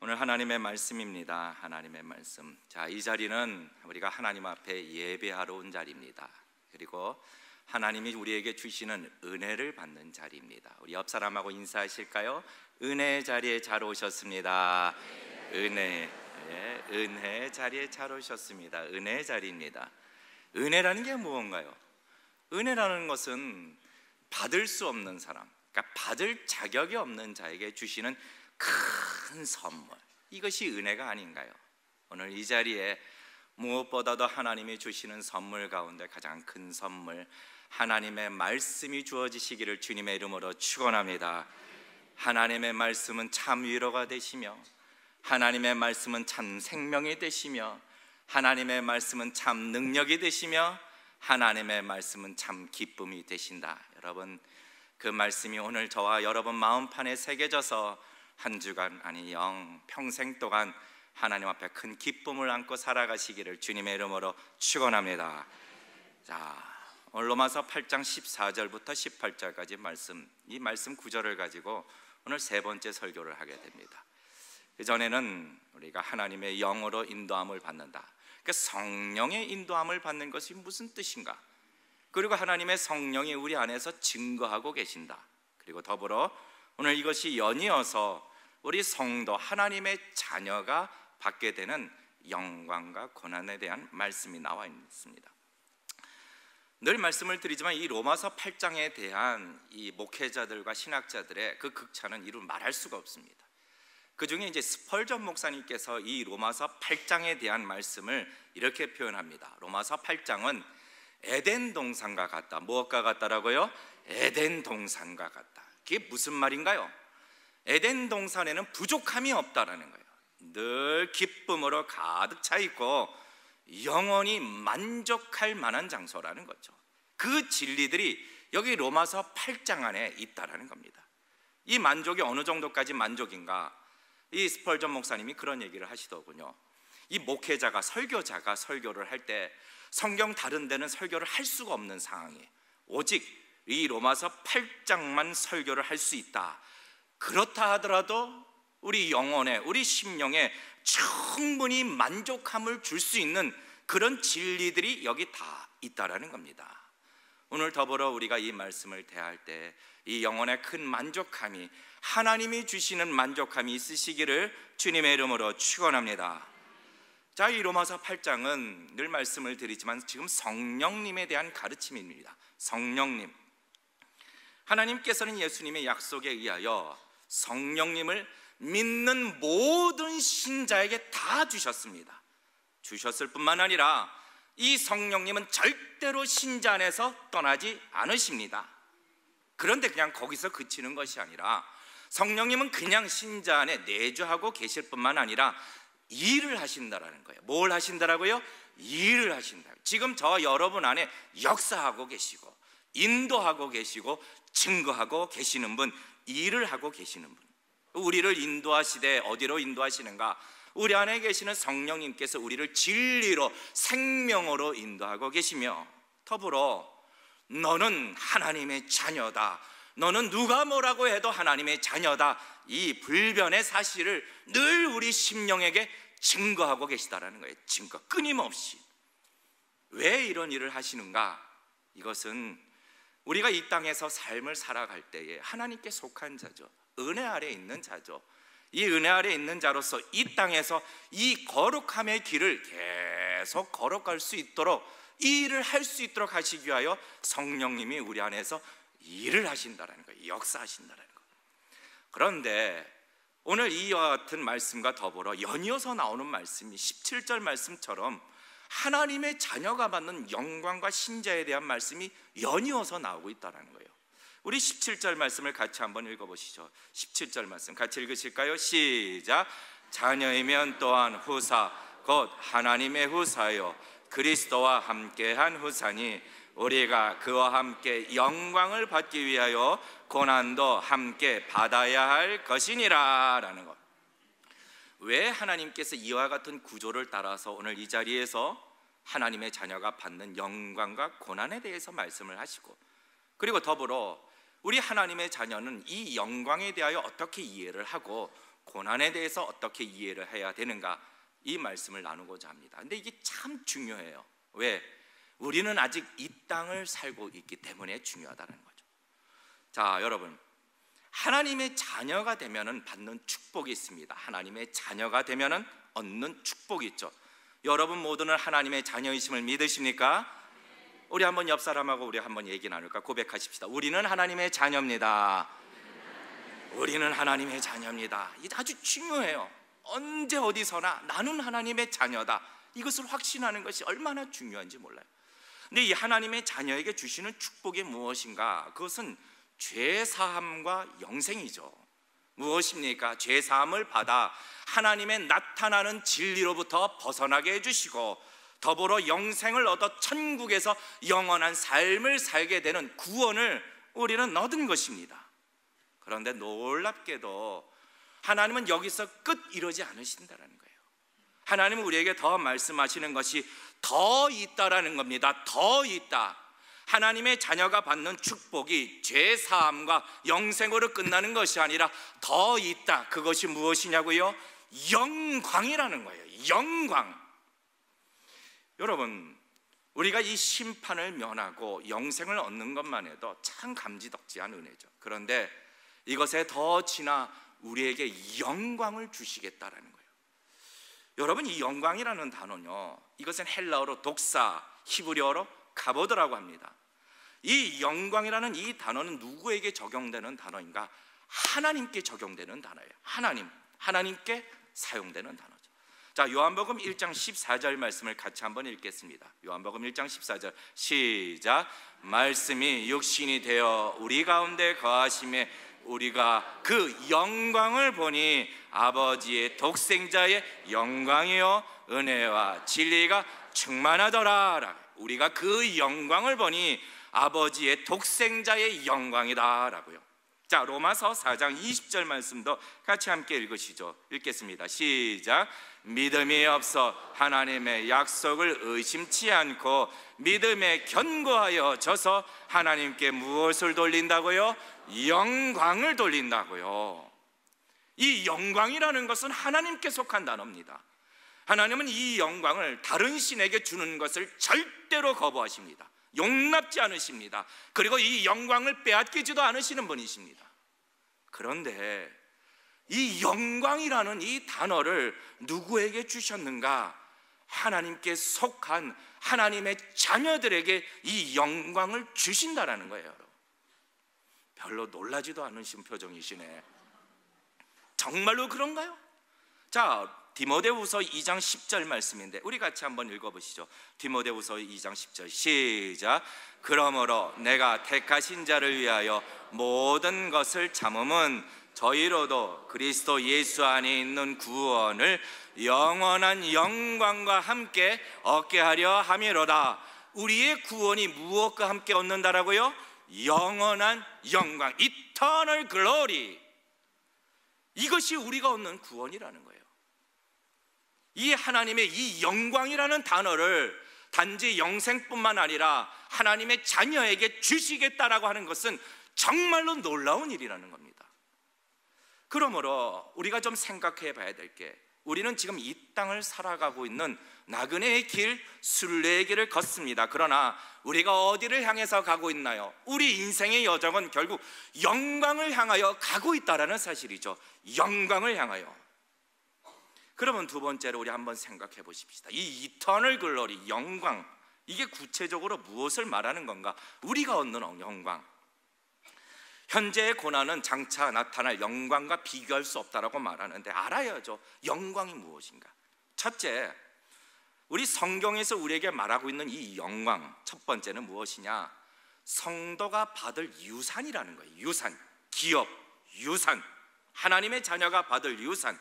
오늘 하나님의 말씀입니다. 하나님의 말씀. 자, 이 자리는 우리가 하나님 앞에 예배하러 온 자리입니다. 그리고 하나님이 우리에게 주시는 은혜를 받는 자리입니다. 우리 옆 사람하고 인사하실까요? 은혜 자리에 잘 오셨습니다. 은혜 자리에 잘 오셨습니다. 은혜 자리입니다. 은혜라는 게 무언가요? 은혜라는 것은 받을 수 없는 사람, 그러니까 받을 자격이 없는 자에게 주시는 큰 선물, 이것이 은혜가 아닌가요? 오늘 이 자리에 무엇보다도 하나님이 주시는 선물 가운데 가장 큰 선물, 하나님의 말씀이 주어지시기를 주님의 이름으로 축원합니다. 하나님의 말씀은 참 위로가 되시며, 하나님의 말씀은 참 생명이 되시며, 하나님의 말씀은 참 능력이 되시며, 하나님의 말씀은 참 기쁨이 되신다. 여러분, 그 말씀이 오늘 저와 여러분 마음판에 새겨져서 한 주간, 아니 평생 동안 하나님 앞에 큰 기쁨을 안고 살아가시기를 주님의 이름으로 축원합니다. 자, 오늘 로마서 8장 14절부터 18절까지 말씀, 이 말씀 구절을 가지고 오늘 세 번째 설교를 하게 됩니다. 그전에는 우리가 하나님의 영으로 인도함을 받는다, 그러니까 성령의 인도함을 받는 것이 무슨 뜻인가, 그리고 하나님의 성령이 우리 안에서 증거하고 계신다, 그리고 더불어 오늘 이것이 연이어서 우리 성도 하나님의 자녀가 받게 되는 영광과 고난에 대한 말씀이 나와 있습니다. 늘 말씀을 드리지만 이 로마서 8장에 대한 이 목회자들과 신학자들의 그 극찬은 이루 말할 수가 없습니다. 그 중에 이제 스펄전 목사님께서 이 로마서 8장에 대한 말씀을 이렇게 표현합니다. 로마서 8장은 에덴 동산과 같다. 무엇과 같다라고요? 에덴 동산과 같다. 그게 무슨 말인가요? 에덴 동산에는 부족함이 없다라는 거예요. 늘 기쁨으로 가득 차 있고 영원히 만족할 만한 장소라는 거죠. 그 진리들이 여기 로마서 8장 안에 있다라는 겁니다. 이 만족이 어느 정도까지 만족인가? 이 스펄전 목사님이 그런 얘기를 하시더군요. 이 목회자가, 설교자가 설교를 할 때 성경 다른 데는 설교를 할 수가 없는 상황이에요. 오직 이 로마서 8장만 설교를 할 수 있다. 그렇다 하더라도 우리 영혼에, 우리 심령에 충분히 만족함을 줄 수 있는 그런 진리들이 여기 다 있다라는 겁니다. 오늘 더불어 우리가 이 말씀을 대할 때 이 영혼의 큰 만족함이, 하나님이 주시는 만족함이 있으시기를 주님의 이름으로 축원합니다. 자, 이 로마서 8장은 늘 말씀을 드리지만 지금 성령님에 대한 가르침입니다. 성령님, 하나님께서는 예수님의 약속에 의하여 성령님을 믿는 모든 신자에게 다 주셨습니다. 주셨을 뿐만 아니라 이 성령님은 절대로 신자 안에서 떠나지 않으십니다. 그런데 그냥 거기서 그치는 것이 아니라 성령님은 그냥 신자 안에 내주하고 계실 뿐만 아니라 일을 하신다라는 거예요. 뭘 하신다라고요? 일을 하신다. 지금 저와 여러분 안에 역사하고 계시고 인도하고 계시고 증거하고 계시는 분, 일을 하고 계시는 분. 우리를 인도하시되 어디로 인도하시는가? 우리 안에 계시는 성령님께서 우리를 진리로, 생명으로 인도하고 계시며, 더불어 너는 하나님의 자녀다, 너는 누가 뭐라고 해도 하나님의 자녀다, 이 불변의 사실을 늘 우리 심령에게 증거하고 계시다라는 거예요. 증거, 끊임없이. 왜 이런 일을 하시는가? 이것은 우리가 이 땅에서 삶을 살아갈 때에 하나님께 속한 자죠. 은혜 아래 있는 자죠. 이 은혜 아래 있는 자로서 이 땅에서 이 거룩함의 길을 계속 걸어갈 수 있도록, 이 일을 할 수 있도록 하시기 위하여 성령님이 우리 안에서 일을 하신다는 거예요. 역사하신다는 거예요. 그런데 오늘 이와 같은 말씀과 더불어 연이어서 나오는 말씀이 17절 말씀처럼 하나님의 자녀가 받는 영광과 신자에 대한 말씀이 연이어서 나오고 있다는 거예요. 우리 17절 말씀을 같이 한번 읽어보시죠. 17절 말씀 같이 읽으실까요? 시작. 자녀이면 또한 후사, 곧 하나님의 후사요 그리스도와 함께한 후사니 우리가 그와 함께 영광을 받기 위하여 고난도 함께 받아야 할 것이니라 라는 것. 왜 하나님께서 이와 같은 구조를 따라서 오늘 이 자리에서 하나님의 자녀가 받는 영광과 고난에 대해서 말씀을 하시고, 그리고 더불어 우리 하나님의 자녀는 이 영광에 대하여 어떻게 이해를 하고 고난에 대해서 어떻게 이해를 해야 되는가, 이 말씀을 나누고자 합니다. 근데 이게 참 중요해요. 왜? 우리는 아직 이 땅을 살고 있기 때문에 중요하다는 거죠. 자, 여러분, 하나님의 자녀가 되면은 받는 축복이 있습니다. 하나님의 자녀가 되면은 얻는 축복이 있죠. 여러분 모두는 하나님의 자녀이심을 믿으십니까? 우리 한번 옆 사람하고 우리 한번 얘기 나눌까? 고백하십시다. 우리는 하나님의 자녀입니다. 우리는 하나님의 자녀입니다. 이게 아주 중요해요. 언제 어디서나 나는 하나님의 자녀다, 이것을 확신하는 것이 얼마나 중요한지 몰라요. 근데 이 하나님의 자녀에게 주시는 축복이 무엇인가? 그것은 죄사함과 영생이죠. 무엇입니까? 죄사함을 받아 하나님의 나타나는 진리로부터 벗어나게 해주시고, 더불어 영생을 얻어 천국에서 영원한 삶을 살게 되는 구원을 우리는 얻은 것입니다. 그런데 놀랍게도 하나님은 여기서 끝 이러지 않으신다는 거예요. 하나님은 우리에게 더 말씀하시는 것이 더 있다라는 겁니다. 더 있다. 하나님의 자녀가 받는 축복이 죄사함과 영생으로 끝나는 것이 아니라 더 있다. 그것이 무엇이냐고요? 영광이라는 거예요. 영광. 여러분, 우리가 이 심판을 면하고 영생을 얻는 것만 해도 참 감지덕지한 은혜죠. 그런데 이것에 더 지나 우리에게 영광을 주시겠다라는 거예요. 여러분, 이 영광이라는 단어는요, 이것은 헬라어로 독사, 히브리어로 가보드라고 합니다. 이 영광이라는 이 단어는 누구에게 적용되는 단어인가? 하나님께 적용되는 단어예요. 하나님께 사용되는 단어죠. 자, 요한복음 1장 14절 말씀을 같이 한번 읽겠습니다. 요한복음 1장 14절 시작. 말씀이 육신이 되어 우리 가운데 거하심에 우리가 그 영광을 보니 아버지의 독생자의 영광이요 은혜와 진리가 충만하더라. 우리가 그 영광을 보니 아버지의 독생자의 영광이다라고요. 자, 로마서 4장 20절 말씀도 같이 함께 읽으시죠. 읽겠습니다. 시작. 믿음이 없어 하나님의 약속을 의심치 않고 믿음에 견고하여 져서 하나님께 무엇을 돌린다고요? 영광을 돌린다고요. 이 영광이라는 것은 하나님께 속한 단어입니다. 하나님은 이 영광을 다른 신에게 주는 것을 절대로 거부하십니다. 용납지 않으십니다. 그리고 이 영광을 빼앗기지도 않으시는 분이십니다. 그런데 이 영광이라는 이 단어를 누구에게 주셨는가? 하나님께 속한 하나님의 자녀들에게 이 영광을 주신다라는 거예요. 별로 놀라지도 않으신 표정이시네. 정말로 그런가요? 자, 디모데후서 2장 10절 말씀인데 우리 같이 한번 읽어보시죠. 디모데후서 2장 10절 시작. 그러므로 내가 택하신 자를 위하여 모든 것을 참음은 저희로도 그리스도 예수 안에 있는 구원을 영원한 영광과 함께 얻게 하려 함이로다. 우리의 구원이 무엇과 함께 얻는다라고요? 영원한 영광, Eternal Glory. 이것이 우리가 얻는 구원이라는 거예요. 이 하나님의 이 영광이라는 단어를 단지 영생뿐만 아니라 하나님의 자녀에게 주시겠다라고 하는 것은 정말로 놀라운 일이라는 겁니다. 그러므로 우리가 좀 생각해 봐야 될 게, 우리는 지금 이 땅을 살아가고 있는 나그네의 길, 순례의 길을 걷습니다. 그러나 우리가 어디를 향해서 가고 있나요? 우리 인생의 여정은 결국 영광을 향하여 가고 있다는 사실이죠. 영광을 향하여. 그러면 두 번째로 우리 한번 생각해 보십시다. 이 이터널 글로리, 영광, 이게 구체적으로 무엇을 말하는 건가? 우리가 얻는 영광, 현재의 고난은 장차 나타날 영광과 비교할 수 없다라고 말하는데 알아야죠. 영광이 무엇인가? 첫째, 우리 성경에서 우리에게 말하고 있는 이 영광, 첫 번째는 무엇이냐? 성도가 받을 유산이라는 거예요. 유산, 기업, 유산, 하나님의 자녀가 받을 유산.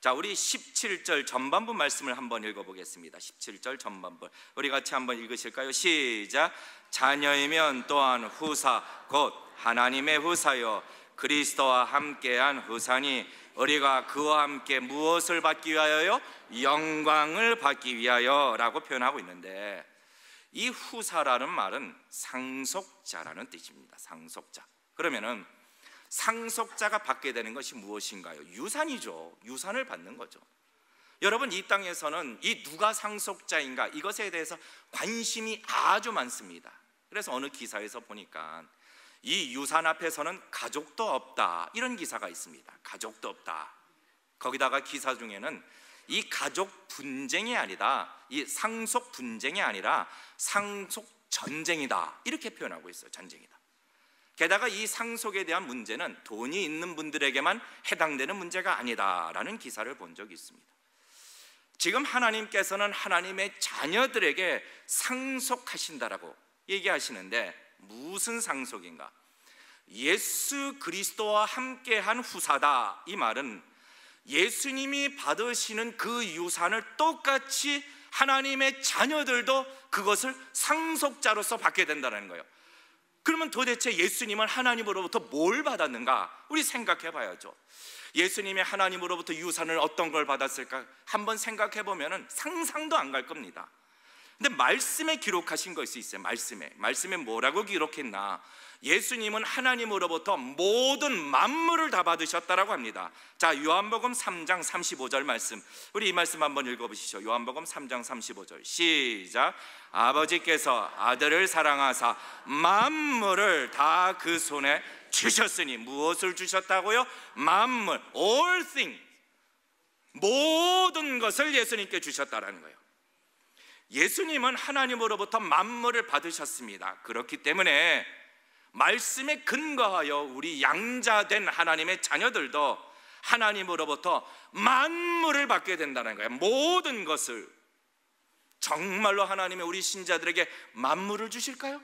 자, 우리 17절 전반부 말씀을 한번 읽어보겠습니다. 17절 전반부 우리 같이 한번 읽으실까요? 시작. 자녀이면 또한 후사 곧 하나님의 후사요 그리스도와 함께한 후사니 우리가 그와 함께 무엇을 받기 위하여요? 영광을 받기 위하여 라고 표현하고 있는데, 이 후사라는 말은 상속자라는 뜻입니다. 상속자. 그러면은 상속자가 받게 되는 것이 무엇인가요? 유산이죠. 유산을 받는 거죠. 여러분, 이 땅에서는 이 누가 상속자인가 이것에 대해서 관심이 아주 많습니다. 그래서 어느 기사에서 보니까 이 유산 앞에서는 가족도 없다, 이런 기사가 있습니다. 가족도 없다. 거기다가 기사 중에는 이 가족 분쟁이 아니라, 이 상속 분쟁이 아니라 상속 전쟁이다, 이렇게 표현하고 있어요. 전쟁이다. 게다가 이 상속에 대한 문제는 돈이 있는 분들에게만 해당되는 문제가 아니다라는 기사를 본 적이 있습니다. 지금 하나님께서는 하나님의 자녀들에게 상속하신다라고 얘기하시는데, 무슨 상속인가? 예수 그리스도와 함께한 후사다. 이 말은 예수님이 받으시는 그 유산을 똑같이 하나님의 자녀들도 그것을 상속자로서 받게 된다는 거예요. 그러면 도대체 예수님은 하나님으로부터 뭘 받았는가? 우리 생각해 봐야죠. 예수님이 하나님으로부터 유산을 어떤 걸 받았을까? 한번 생각해 보면 상상도 안 갈 겁니다. 근데 말씀에 기록하신 것이 있어요. 말씀에 뭐라고 기록했나? 예수님은 하나님으로부터 모든 만물을 다 받으셨다라고 합니다. 자, 요한복음 3장 35절 말씀, 우리 이 말씀 한번 읽어보시죠. 요한복음 3장 35절 시작. 아버지께서 아들을 사랑하사 만물을 다 그 손에 주셨으니, 무엇을 주셨다고요? 만물, all things, 모든 것을 예수님께 주셨다라는 거예요. 예수님은 하나님으로부터 만물을 받으셨습니다. 그렇기 때문에 말씀에 근거하여 우리 양자된 하나님의 자녀들도 하나님으로부터 만물을 받게 된다는 거예요. 모든 것을. 정말로 하나님이 우리 신자들에게 만물을 주실까요?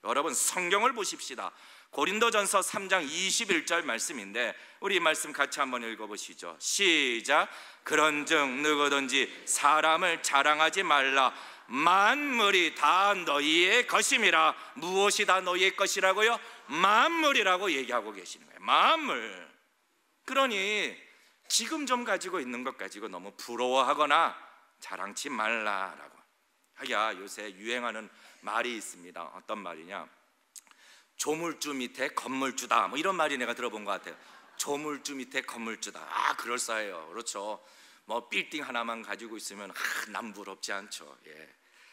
여러분, 성경을 보십시다. 고린도전서 3장 21절 말씀인데, 우리 이 말씀 같이 한번 읽어보시죠. 시작. 그런즉 누구든지 사람을 자랑하지 말라. 만물이 다 너희의 것임이라. 무엇이 다 너희의 것이라고요? 만물이라고 얘기하고 계시는 거예요. 만물. 그러니 지금 좀 가지고 있는 것 가지고 너무 부러워하거나 자랑치 말라라고. 하야, 요새 유행하는 말이 있습니다. 어떤 말이냐? 조물주 밑에 건물주다, 뭐 이런 말이 내가 들어본 것 같아요. 조물주 밑에 건물주다. 아, 그럴싸해요. 그렇죠. 뭐 빌딩 하나만 가지고 있으면 남 부럽지 않죠. 예.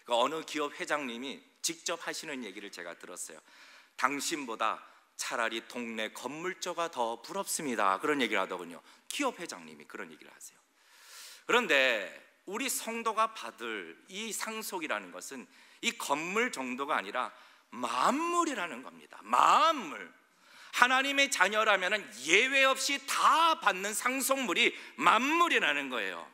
그러니까 어느 기업 회장님이 직접 하시는 얘기를 제가 들었어요. 당신보다 차라리 동네 건물주가 더 부럽습니다, 그런 얘기를 하더군요. 기업 회장님이 그런 얘기를 하세요. 그런데 우리 성도가 받을 이 상속이라는 것은 이 건물 정도가 아니라 만물이라는 겁니다. 만물. 하나님의 자녀라면 예외 없이 다 받는 상속물이 만물이라는 거예요.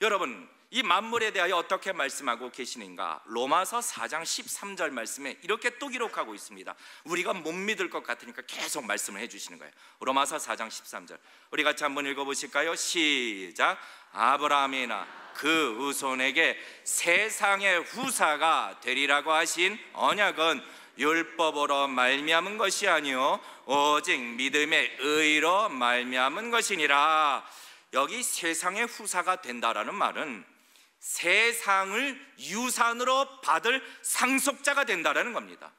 여러분, 이 만물에 대하여 어떻게 말씀하고 계시는가? 로마서 4장 13절 말씀에 이렇게 또 기록하고 있습니다. 우리가 못 믿을 것 같으니까 계속 말씀을 해주시는 거예요. 로마서 4장 13절, 우리 같이 한번 읽어보실까요? 시작. 아브라함이나 그 후손에게 세상의 후사가 되리라고 하신 언약은 율법으로 말미암은 것이 아니요 오직 믿음의 의로 말미암은 것이니라. 여기 세상의 후사가 된다라는 말은 세상을 유산으로 받을 상속자가 된다라는 겁니다.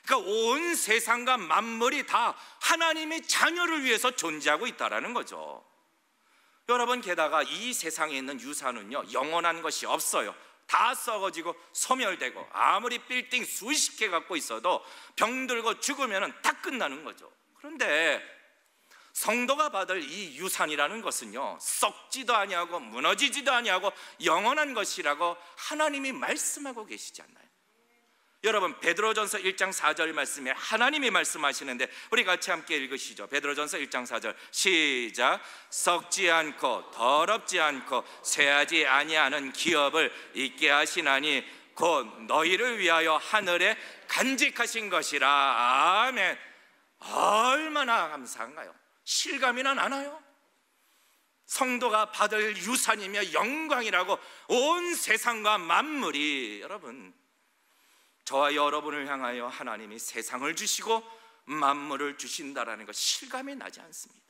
그러니까 온 세상과 만물이 다 하나님의 자녀를 위해서 존재하고 있다라는 거죠. 여러분, 게다가 이 세상에 있는 유산은요, 영원한 것이 없어요. 다 썩어지고 소멸되고, 아무리 빌딩 수십 개 갖고 있어도 병들고 죽으면 다 끝나는 거죠. 그런데 성도가 받을 이 유산이라는 것은요, 썩지도 아니하고 무너지지도 아니하고 영원한 것이라고 하나님이 말씀하고 계시지 않나요? 여러분, 베드로전서 1장 4절 말씀에 하나님이 말씀하시는데 우리 같이 함께 읽으시죠. 베드로전서 1장 4절 시작. 썩지 않고 더럽지 않고 쇠하지 아니하는 기업을 있게 하시나니 곧 너희를 위하여 하늘에 간직하신 것이라. 아멘. 얼마나 감사한가요? 실감이나 나나요? 성도가 받을 유산이며 영광이라고 온 세상과 만물이, 여러분, 저와 여러분을 향하여 하나님이 세상을 주시고 만물을 주신다라는 것 실감이 나지 않습니다.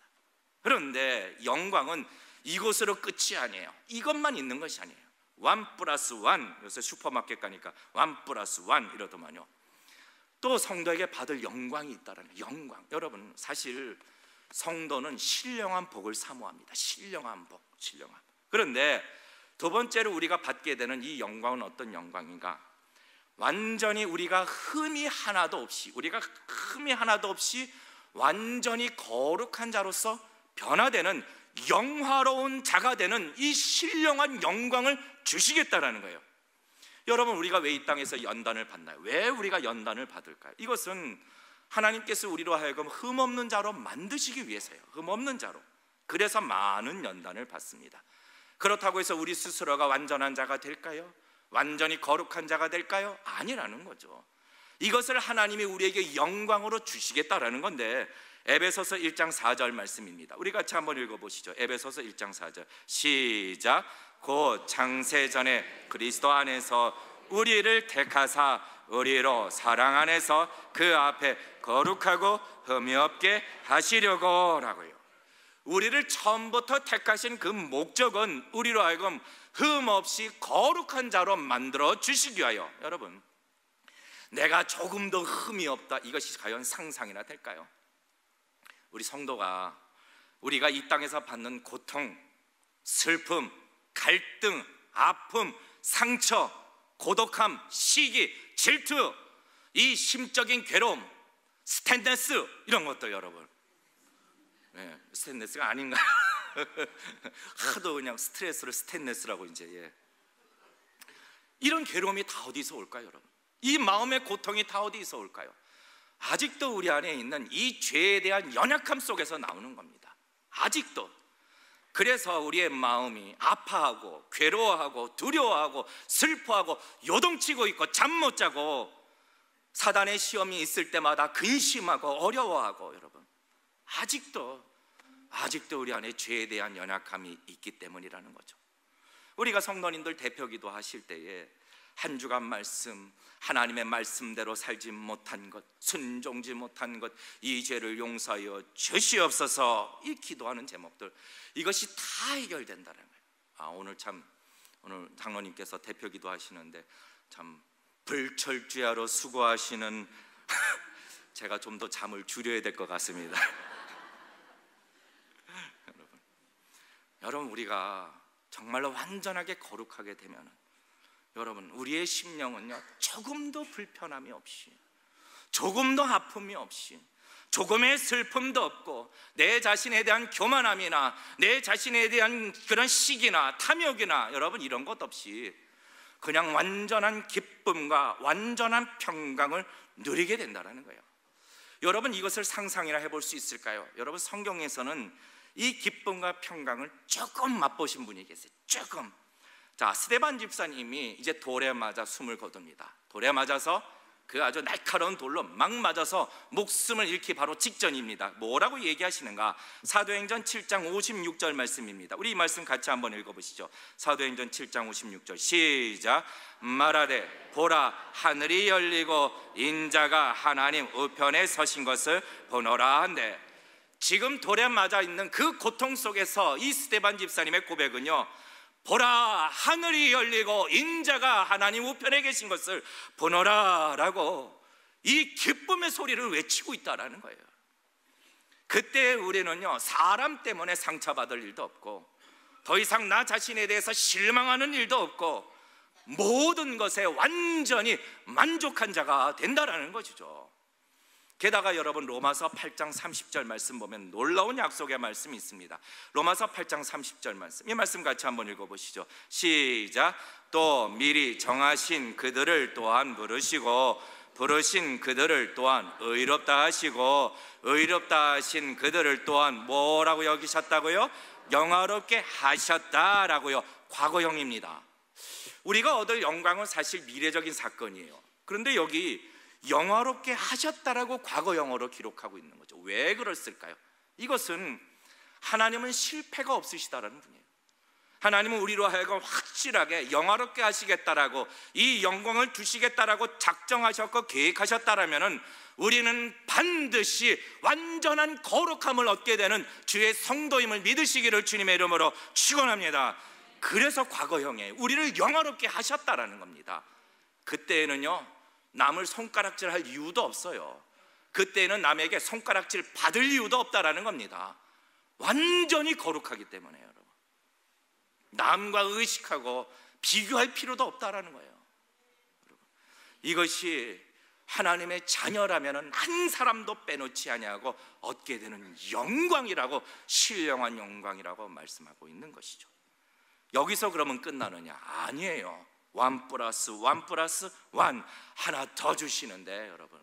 그런데 영광은 이것으로 끝이 아니에요. 이것만 있는 것이 아니에요. 1+1, 요새 슈퍼마켓 가니까 1+1 이러더만요. 또 성도에게 받을 영광이 있다라는 영광. 여러분, 사실 성도는 신령한 복을 사모합니다. 신령한 복, 신령한. 그런데 두 번째로 우리가 받게 되는 이 영광은 어떤 영광인가? 완전히 우리가 흠이 하나도 없이 완전히 거룩한 자로서 변화되는 영화로운 자가 되는 이 신령한 영광을 주시겠다라는 거예요. 여러분, 우리가 왜 이 땅에서 연단을 받나요? 왜 우리가 연단을 받을까요? 이것은 하나님께서 우리로 하여금 흠없는 자로 만드시기 위해서요. 흠없는 자로. 그래서 많은 연단을 받습니다. 그렇다고 해서 우리 스스로가 완전한 자가 될까요? 완전히 거룩한 자가 될까요? 아니라는 거죠. 이것을 하나님이 우리에게 영광으로 주시겠다라는 건데, 에베소서 1장 4절 말씀입니다. 우리 같이 한번 읽어보시죠. 에베소서 1장 4절 시작. 곧 창세전에 그리스도 안에서 우리를 택하사 우리로 사랑 안에서 그 앞에 거룩하고 흠이 없게 하시려고 라고요. 우리를 처음부터 택하신 그 목적은 우리로 하여금 흠 없이 거룩한 자로 만들어 주시기 위하여. 여러분, 내가 조금 더 흠이 없다, 이것이 과연 상상이나 될까요? 우리 성도가 우리가 이 땅에서 받는 고통, 슬픔, 갈등, 아픔, 상처, 고독함, 시기, 질투, 이 심적인 괴로움, 스트레스, 이런 것도 여러분, 스트레스가 아닌가? 하도 그냥 스트레스를 스트레스라고 이제 이런 괴로움이 다 어디서 올까요, 여러분? 이 마음의 고통이 다 어디서 올까요? 아직도 우리 안에 있는 이 죄에 대한 연약함 속에서 나오는 겁니다. 아직도. 그래서 우리의 마음이 아파하고 괴로워하고 두려워하고 슬퍼하고 요동치고 있고 잠 못 자고 사단의 시험이 있을 때마다 근심하고 어려워하고. 여러분, 아직도 우리 안에 죄에 대한 연약함이 있기 때문이라는 거죠. 우리가 성도님들 대표기도 하실 때에 한 주간 말씀, 하나님의 말씀대로 살지 못한 것, 순종지 못한 것, 이 죄를 용서하여 주시옵소서, 이 기도하는 제목들, 이것이 다 해결된다는 거예요. 오늘 장로님께서 대표기도 하시는데 참 불철주야로 수고하시는 제가 좀 더 잠을 줄여야 될 것 같습니다. 여러분, 우리가 정말로 완전하게 거룩하게 되면 여러분, 우리의 심령은요, 조금도 불편함이 없이, 조금도 아픔이 없이, 조금의 슬픔도 없고, 내 자신에 대한 교만함이나 내 자신에 대한 그런 시기나 탐욕이나 여러분 이런 것 없이 그냥 완전한 기쁨과 완전한 평강을 누리게 된다는 거예요. 여러분, 이것을 상상이나 해볼 수 있을까요? 여러분, 성경에서는 이 기쁨과 평강을 조금 맛보신 분이 계세요. 조금. 자, 스데반 집사님이 이제 돌에 맞아 숨을 거둡니다. 돌에 맞아서 그 아주 날카로운 돌로 막 맞아서 목숨을 잃기 바로 직전입니다. 뭐라고 얘기하시는가? 사도행전 7장 56절 말씀입니다. 우리 이 말씀 같이 한번 읽어보시죠. 사도행전 7장 56절 시작. 말하되 보라, 하늘이 열리고 인자가 하나님 우편에 서신 것을 보노라 한데, 지금 돌에 맞아 있는 그 고통 속에서 이 스데반 집사님의 고백은요, 보라, 하늘이 열리고 인자가 하나님 우편에 계신 것을 보노라 라고 이 기쁨의 소리를 외치고 있다는 거예요. 그때 우리는요, 사람 때문에 상처받을 일도 없고, 더 이상 나 자신에 대해서 실망하는 일도 없고, 모든 것에 완전히 만족한 자가 된다는 것이죠. 게다가 여러분, 로마서 8장 30절 말씀 보면 놀라운 약속의 말씀이 있습니다. 로마서 8장 30절 말씀, 이 말씀 같이 한번 읽어보시죠. 시작. 또 미리 정하신 그들을 또한 부르시고, 부르신 그들을 또한 의롭다 하시고, 의롭다 하신 그들을 또한 뭐라고 여기셨다고요? 영화롭게 하셨다라고요. 과거형입니다. 우리가 얻을 영광은 사실 미래적인 사건이에요. 그런데 여기 영화롭게 하셨다라고 과거형으로 기록하고 있는 거죠. 왜 그랬을까요? 이것은 하나님은 실패가 없으시다라는 분이에요. 하나님은 우리로 하여금 확실하게 영화롭게 하시겠다라고, 이 영광을 주시겠다라고 작정하셨고 계획하셨다라면은 우리는 반드시 완전한 거룩함을 얻게 되는 주의 성도임을 믿으시기를 주님의 이름으로 축원합니다. 그래서 과거형에 우리를 영화롭게 하셨다라는 겁니다. 그때에는요, 남을 손가락질할 이유도 없어요. 그때는 남에게 손가락질 받을 이유도 없다라는 겁니다. 완전히 거룩하기 때문에 여러분, 남과 의식하고 비교할 필요도 없다라는 거예요. 여러분, 이것이 하나님의 자녀라면 한 사람도 빼놓지 아니하고 얻게 되는 영광이라고, 신령한 영광이라고 말씀하고 있는 것이죠. 여기서 그러면 끝나느냐? 아니에요. 1 플러스 1 플러스 1 하나 더 주시는데 여러분,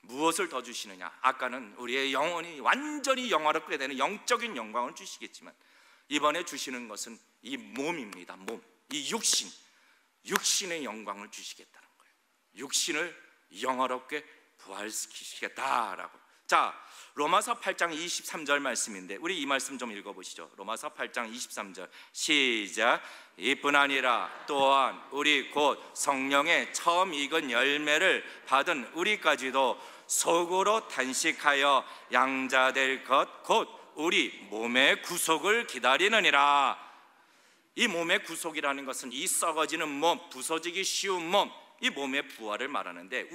무엇을 더 주시느냐? 아까는 우리의 영혼이 완전히 영화롭게 되는 영적인 영광을 주시겠지만 이번에 주시는 것은 이 몸입니다. 몸, 이 육신의 영광을 주시겠다는 거예요. 육신을 영화롭게 부활시키시겠다라고. 자, 로마서 8장 23절 말씀인데 우리 이 말씀 좀 읽어보시죠. 로마서 8장 23절 시작. 이뿐 아니라 또한 우리 곧 성령의 처음 익은 열매를 받은 우리까지도 속으로 탄식하여 양자될 것 곧 우리 몸의 구속을 기다리느니라. 이 몸의 구속이라는 것은 이 썩어지는 몸, 부서지기 쉬운 몸, 이 몸의 부활을 말하는데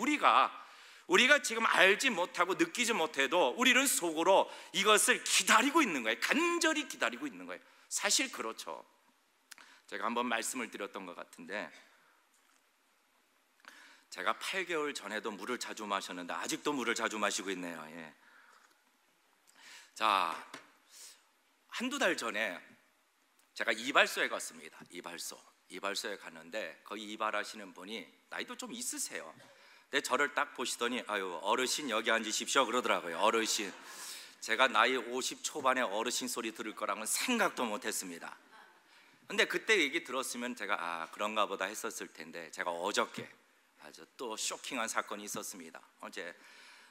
우리가 지금 알지 못하고 느끼지 못해도 우리는 속으로 이것을 기다리고 있는 거예요. 간절히 기다리고 있는 거예요. 사실 그렇죠. 제가 한번 말씀을 드렸던 것 같은데, 제가 8개월 전에도 물을 자주 마셨는데 아직도 물을 자주 마시고 있네요. 예. 자, 한두 달 전에 제가 이발소에 갔습니다. 이발소에 갔는데 거기 이발하시는 분이 나이도 좀 있으세요. 근데 저를 딱 보시더니 아유, 어르신 여기 앉으십시오 그러더라고요. 어르신. 제가 나이 50 초반에 어르신 소리 들을 거라고는 생각도 못했습니다. 근데 그때 얘기 들었으면 제가 그런가 보다 했었을 텐데, 제가 어저께 아주 또 쇼킹한 사건이 있었습니다. 어제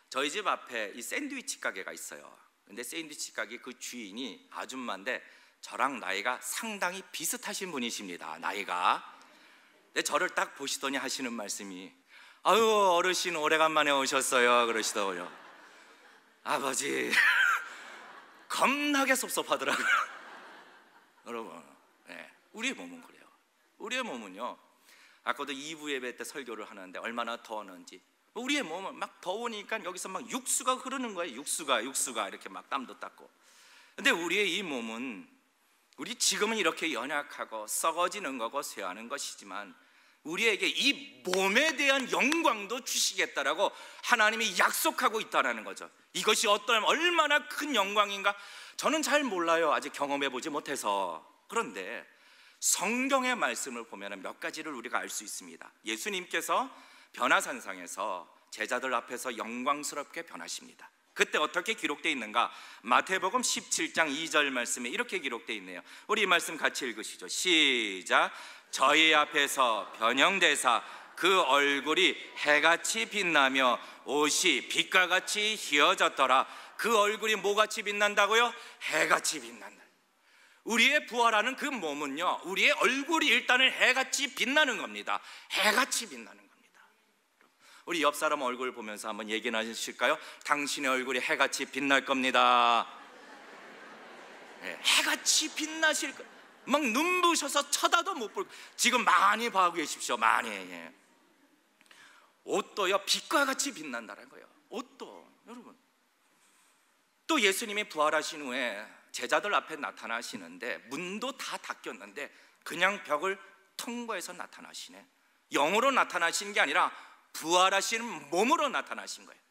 저희 집 앞에 이 샌드위치 가게가 있어요. 근데 샌드위치 가게 그 주인이 아줌마인데 저랑 나이가 상당히 비슷하신 분이십니다. 나이가. 근데 저를 딱 보시더니 하시는 말씀이 아유, 어르신 오래간만에 오셨어요 그러시더군요. 아버지 겁나게 섭섭하더라고요. 여러분, 네, 우리의 몸은 그래요. 우리의 몸은요, 아까도 2부 예배 때 설교를 하는데 얼마나 더웠는지, 우리의 몸은 막 더우니까 여기서 막 육수가 흐르는 거예요. 육수가 이렇게 막 땀도 닦고. 근데 우리의 이 몸은, 우리 지금은 이렇게 연약하고 썩어지는 거고 쇠하는 것이지만 우리에게 이 몸에 대한 영광도 주시겠다라고 하나님이 약속하고 있다는 거죠. 이것이 얼마나 큰 영광인가 저는 잘 몰라요. 아직 경험해 보지 못해서. 그런데 성경의 말씀을 보면 몇 가지를 우리가 알 수 있습니다. 예수님께서 변화산상에서 제자들 앞에서 영광스럽게 변하십니다. 그때 어떻게 기록되어 있는가? 마태복음 17장 2절 말씀에 이렇게 기록되어 있네요. 우리 이 말씀 같이 읽으시죠. 시작. 저희 앞에서 변형되사 그 얼굴이 해같이 빛나며 옷이 빛과 같이 휘어졌더라. 그 얼굴이 뭐같이 빛난다고요? 해같이 빛난다. 우리의 부활하는 그 몸은요, 우리의 얼굴이 일단은 해같이 빛나는 겁니다. 해같이 빛나는 겁니다. 우리 옆 사람 얼굴 보면서 한번 얘기나 하실까요? 당신의 얼굴이 해같이 빛날 겁니다. 네, 해같이 빛나실 거. 막 눈부셔서 쳐다도 못 볼. 지금 많이 봐고 계십시오. 많이. 예. 옷도요 빛과 같이 빛난다는 거예요. 옷도. 여러분, 또 예수님이 부활하신 후에 제자들 앞에 나타나시는데 문도 다 닫혔는데 그냥 벽을 통과해서 나타나시네. 영으로 나타나신 게 아니라 부활하신 몸으로 나타나신 거예요.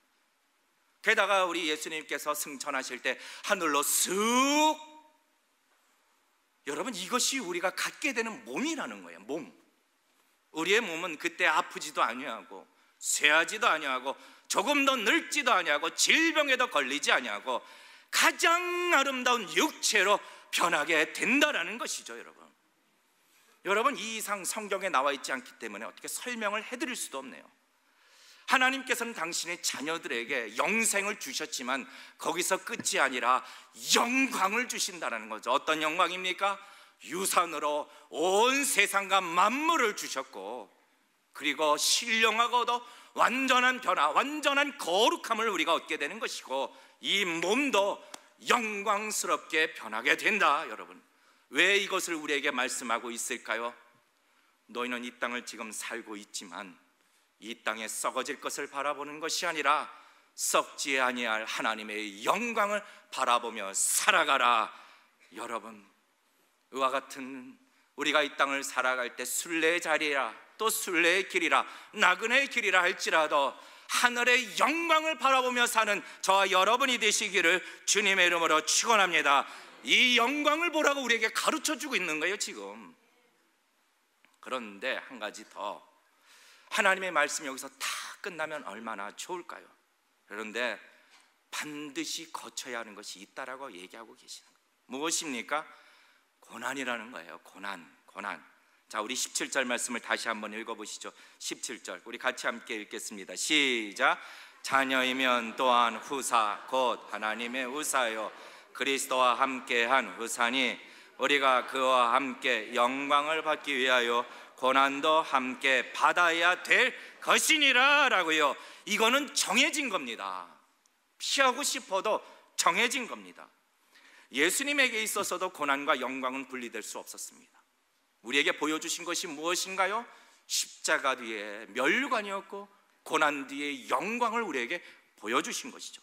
게다가 우리 예수님께서 승천하실 때 하늘로 쓱, 여러분, 이것이 우리가 갖게 되는 몸이라는 거예요. 몸. 우리의 몸은 그때 아프지도 아니하고 쇠하지도 아니하고 조금 더 늙지도 아니하고 질병에도 걸리지 아니하고 가장 아름다운 육체로 변하게 된다라는 것이죠. 여러분, 이 이상 성경에 나와 있지 않기 때문에 어떻게 설명을 해드릴 수도 없네요. 하나님께서는 당신의 자녀들에게 영생을 주셨지만 거기서 끝이 아니라 영광을 주신다는 거죠. 어떤 영광입니까? 유산으로 온 세상과 만물을 주셨고, 그리고 신령하고도 완전한 변화, 완전한 거룩함을 우리가 얻게 되는 것이고, 이 몸도 영광스럽게 변하게 된다. 여러분, 왜 이것을 우리에게 말씀하고 있을까요? 너희는 이 땅을 지금 살고 있지만 이 땅에 썩어질 것을 바라보는 것이 아니라 썩지 아니할 하나님의 영광을 바라보며 살아가라. 여러분, 이와 같은 우리가 이 땅을 살아갈 때 순례의 자리라, 또 순례의 길이라, 나그네의 길이라 할지라도 하늘의 영광을 바라보며 사는 저와 여러분이 되시기를 주님의 이름으로 축원합니다. 이 영광을 보라고 우리에게 가르쳐주고 있는 거예요 지금. 그런데 한 가지 더, 하나님의 말씀이 여기서 다 끝나면 얼마나 좋을까요? 그런데 반드시 거쳐야 하는 것이 있다라고 얘기하고 계시는 거예요. 무엇입니까? 고난이라는 거예요. 고난. 자, 우리 17절 말씀을 다시 한번 읽어보시죠. 17절 우리 같이 함께 읽겠습니다. 시작. 자녀이면 또한 후사 곧 하나님의 후사요 그리스도와 함께한 후사니 우리가 그와 함께 영광을 받기 위하여 고난도 함께 받아야 될 것이니라 라고요. 이거는 정해진 겁니다. 피하고 싶어도 정해진 겁니다. 예수님에게 있어서도 고난과 영광은 분리될 수 없었습니다. 우리에게 보여주신 것이 무엇인가요? 십자가 뒤에 멸관이었고 고난 뒤에 영광을 우리에게 보여주신 것이죠.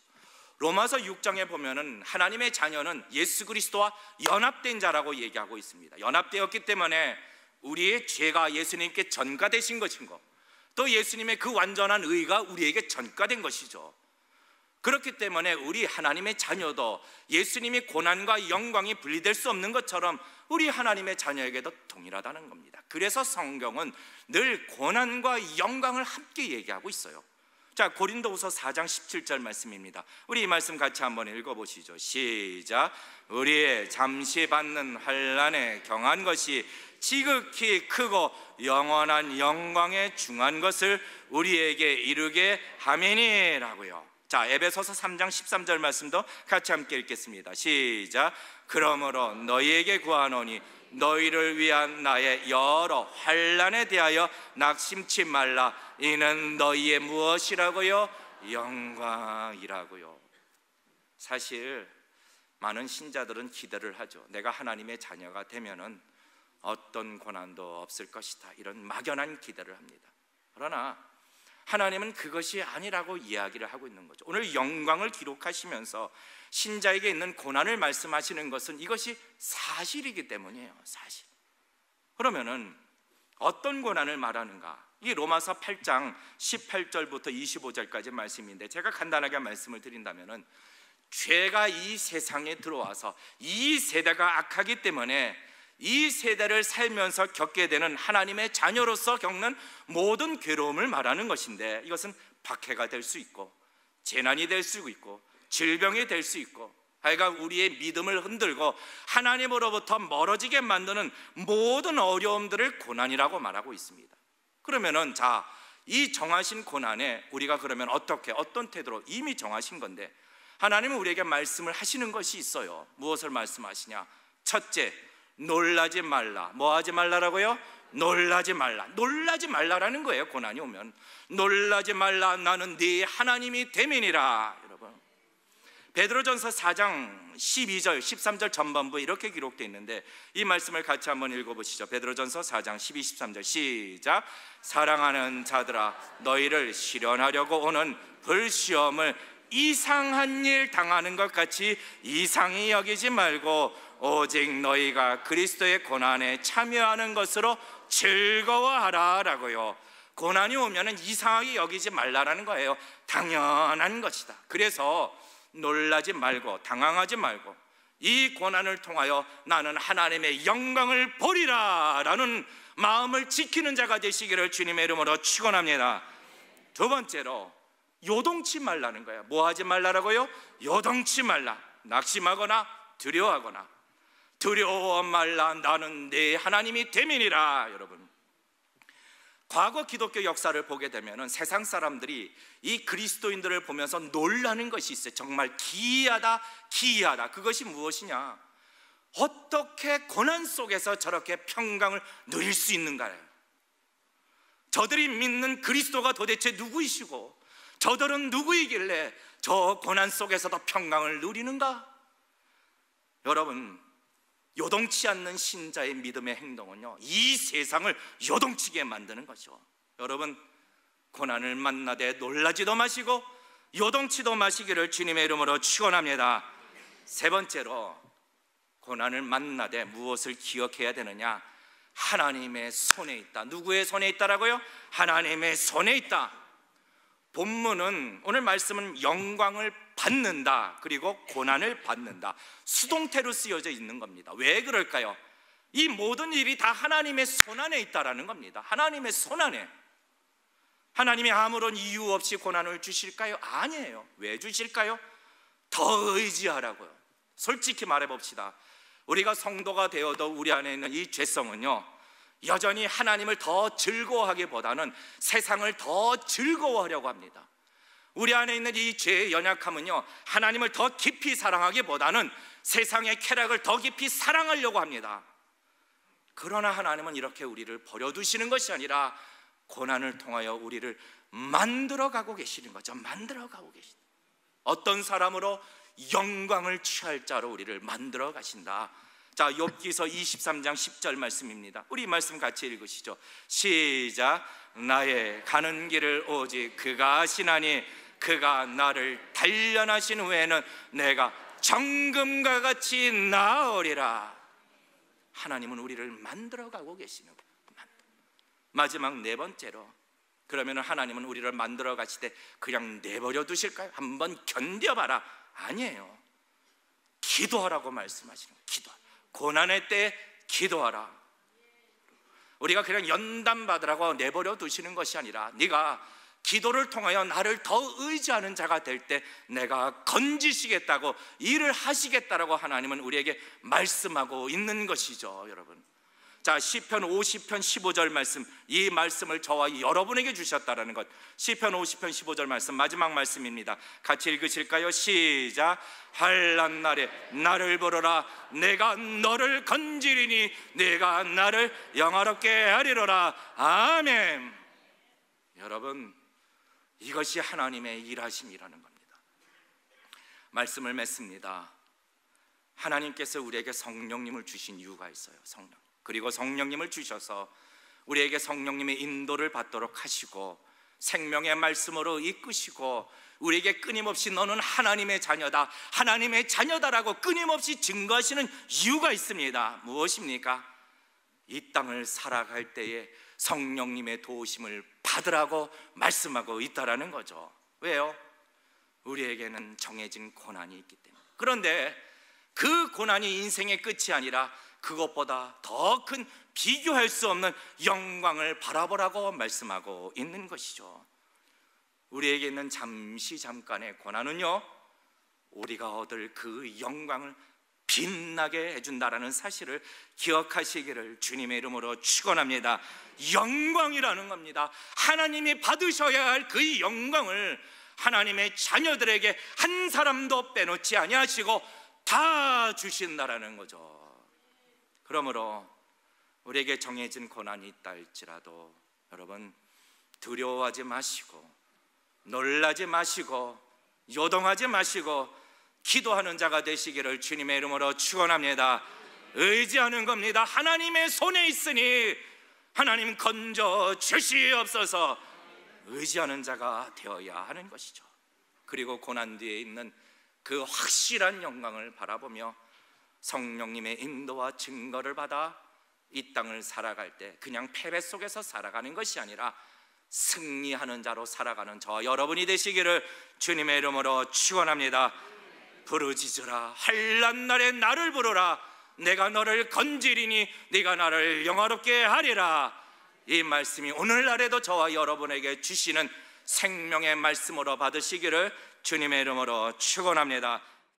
로마서 6장에 보면은 하나님의 자녀는 예수 그리스도와 연합된 자라고 얘기하고 있습니다. 연합되었기 때문에 우리의 죄가 예수님께 전가되신 것인 것, 또 예수님의 그 완전한 의가 우리에게 전가된 것이죠. 그렇기 때문에 우리 하나님의 자녀도 예수님이 고난과 영광이 분리될 수 없는 것처럼 우리 하나님의 자녀에게도 동일하다는 겁니다. 그래서 성경은 늘 고난과 영광을 함께 얘기하고 있어요. 자, 고린도후서 4장 17절 말씀입니다. 우리 이 말씀 같이 한번 읽어보시죠. 시작. 우리의 잠시 받는 환난에 경한 것이 지극히 크고 영원한 영광에 중한 것을 우리에게 이루게 하매니라고요. 자, 에베소서 3장 13절 말씀도 같이 함께 읽겠습니다. 시작. 그러므로 너희에게 구하노니 너희를 위한 나의 여러 환난에 대하여 낙심치 말라. 이는 너희의 무엇이라고요? 영광이라고요. 사실 많은 신자들은 기대를 하죠. 내가 하나님의 자녀가 되면은 어떤 고난도 없을 것이다, 이런 막연한 기대를 합니다. 그러나 하나님은 그것이 아니라고 이야기를 하고 있는 거죠. 오늘 영광을 기록하시면서 신자에게 있는 고난을 말씀하시는 것은 이것이 사실이기 때문이에요. 사실. 그러면은 어떤 고난을 말하는가? 이 로마서 8장 18절부터 25절까지 말씀인데, 제가 간단하게 말씀을 드린다면은 죄가 이 세상에 들어와서 이 세대가 악하기 때문에 이 세대를 살면서 겪게 되는 하나님의 자녀로서 겪는 모든 괴로움을 말하는 것인데, 이것은 박해가 될 수 있고 재난이 될 수 있고 질병이 될 수 있고, 하여간 우리의 믿음을 흔들고 하나님으로부터 멀어지게 만드는 모든 어려움들을 고난이라고 말하고 있습니다. 그러면은 자, 이 정하신 고난에 우리가 그러면 어떻게, 어떤 태도로, 이미 정하신 건데 하나님은 우리에게 말씀을 하시는 것이 있어요. 무엇을 말씀하시냐? 첫째, 놀라지 말라. 뭐 하지 말라라고요? 놀라지 말라. 놀라지 말라라는 거예요. 고난이 오면 놀라지 말라. 나는 네 하나님이 됨이니라. 여러분, 베드로전서 4장 12절 13절 전반부에 이렇게 기록되어 있는데, 이 말씀을 같이 한번 읽어보시죠. 베드로전서 4장 12, 13절 시작. 사랑하는 자들아, 너희를 시련하려고 오는 불시험을 이상한 일 당하는 것 같이 이상히 여기지 말고 오직 너희가 그리스도의 고난에 참여하는 것으로 즐거워하라 라고요. 고난이 오면 이상하게 여기지 말라라는 거예요. 당연한 것이다. 그래서 놀라지 말고 당황하지 말고 이 고난을 통하여 나는 하나님의 영광을 보리라 라는 마음을 지키는 자가 되시기를 주님의 이름으로 축원합니다. 두 번째로, 요동치 말라는 거예요. 뭐 하지 말라라고요? 요동치 말라. 낙심하거나 두려워하거나. 두려워 말라. 나는 내 하나님이 됨이니라. 여러분, 과거 기독교 역사를 보게 되면 세상 사람들이 이 그리스도인들을 보면서 놀라는 것이 있어요. 정말 기이하다, 기이하다. 그것이 무엇이냐? 어떻게 고난 속에서 저렇게 평강을 누릴 수 있는가요? 저들이 믿는 그리스도가 도대체 누구이시고 저들은 누구이길래 저 고난 속에서도 평강을 누리는가? 여러분, 요동치 않는 신자의 믿음의 행동은요, 이 세상을 요동치게 만드는 거죠. 여러분, 고난을 만나되 놀라지도 마시고 요동치도 마시기를 주님의 이름으로 축원합니다. 세 번째로, 고난을 만나되 무엇을 기억해야 되느냐? 하나님의 손에 있다. 누구의 손에 있다라고요? 하나님의 손에 있다. 본문은, 오늘 말씀은 영광을 받는다, 그리고 고난을 받는다, 수동태로 쓰여져 있는 겁니다. 왜 그럴까요? 이 모든 일이 다 하나님의 손 안에 있다라는 겁니다. 하나님의 손 안에. 하나님이 아무런 이유 없이 고난을 주실까요? 아니에요. 왜 주실까요? 더 의지하라고요. 솔직히 말해봅시다. 우리가 성도가 되어도 우리 안에 있는 이 죄성은요, 여전히 하나님을 더 즐거워하기보다는 세상을 더 즐거워하려고 합니다. 우리 안에 있는 이 죄의 연약함은요, 하나님을 더 깊이 사랑하기보다는 세상의 쾌락을 더 깊이 사랑하려고 합니다. 그러나 하나님은 이렇게 우리를 버려두시는 것이 아니라 고난을 통하여 우리를 만들어가고 계시는 거죠. 만들어가고 계시다. 어떤 사람으로? 영광을 취할 자로 우리를 만들어 가신다. 자, 욥기서 23장 10절 말씀입니다. 우리 말씀 같이 읽으시죠. 시작. 나의 가는 길을 오직 그가 아시나니 그가 나를 단련하신 후에는 내가 정금과 같이 나으리라. 하나님은 우리를 만들어가고 계시는 거예요. 마지막 네 번째로, 그러면 하나님은 우리를 만들어 가시되 그냥 내버려 두실까요? 한번 견뎌봐라. 아니에요. 기도하라고 말씀하시는 거예요. 기도. 고난의 때에 기도하라. 우리가 그냥 연단 받으라고 내버려 두시는 것이 아니라, 네가 기도를 통하여 나를 더 의지하는 자가 될 때 내가 건지시겠다고, 일을 하시겠다라고 하나님은 우리에게 말씀하고 있는 것이죠, 여러분. 자, 시편 50편 15절 말씀, 이 말씀을 저와 여러분에게 주셨다라는 것. 시편 50편 15절 말씀, 마지막 말씀입니다. 같이 읽으실까요? 시작. 환난 날에 나를 부르라. 내가 너를 건지리니 내가 나를 영화롭게 하리로라. 아멘. 여러분, 이것이 하나님의 일하심이라는 겁니다. 말씀을 맺습니다. 하나님께서 우리에게 성령님을 주신 이유가 있어요. 성령. 그리고 성령님을 주셔서 우리에게 성령님의 인도를 받도록 하시고 생명의 말씀으로 이끄시고 우리에게 끊임없이 너는 하나님의 자녀다, 하나님의 자녀다라고 끊임없이 증거하시는 이유가 있습니다. 무엇입니까? 이 땅을 살아갈 때에 성령님의 도우심을 받으라고 말씀하고 있다라는 거죠. 왜요? 우리에게는 정해진 고난이 있기 때문에. 그런데 그 고난이 인생의 끝이 아니라 그것보다 더 큰 비교할 수 없는 영광을 바라보라고 말씀하고 있는 것이죠. 우리에게 있는 잠깐의 고난은요, 우리가 얻을 그 영광을 빛나게 해준다라는 사실을 기억하시기를 주님의 이름으로 축원합니다. 영광이라는 겁니다. 하나님이 받으셔야 할 그 영광을 하나님의 자녀들에게 한 사람도 빼놓지 아니하시고 다 주신다라는 거죠. 그러므로 우리에게 정해진 고난이 있다 할지라도 여러분, 두려워하지 마시고 놀라지 마시고 요동하지 마시고 기도하는 자가 되시기를 주님의 이름으로 축원합니다. 의지하는 겁니다. 하나님의 손에 있으니 하나님 건져 주시옵소서. 의지하는 자가 되어야 하는 것이죠. 그리고 고난 뒤에 있는 그 확실한 영광을 바라보며 성령님의 인도와 증거를 받아 이 땅을 살아갈 때 그냥 패배 속에서 살아가는 것이 아니라 승리하는 자로 살아가는 저와 여러분이 되시기를 주님의 이름으로 축원합니다. 부르짖으라. 환난 날에 나를 부르라. 내가 너를 건지리니 네가 나를 영화롭게 하리라. 이 말씀이 오늘날에도 저와 여러분에게 주시는 생명의 말씀으로 받으시기를 주님의 이름으로 축원합니다.